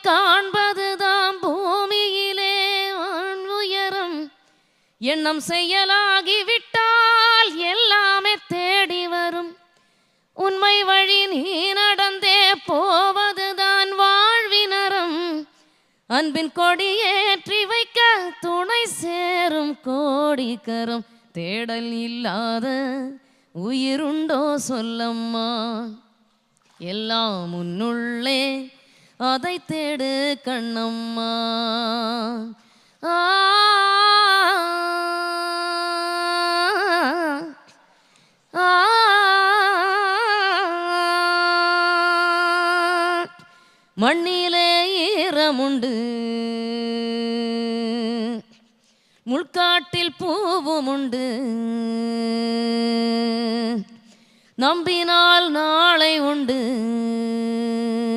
காண்பதுதான் பூமியிலே உயரம். எண்ணம் செயலாகிவிட்டால் எல்லாமே தேடி வரும். உண்மை வழி நீ நடந்தே போவதுதான் வாழ்வினரம். அன்பின் கொடியேற்றி வைக்க துணை சேரும் கோடிக்கரம். தேடல் இல்லாத உயிருண்டோ சொல்லம்மா. எல்லாம் உன்னுள்ளே அதை தேடு கண்ணம்மா. மண்ணிலே ஈரமுண்டு, முள்காட்டில் பூவும் உண்டு. நம்பினால் நாளை உண்டு.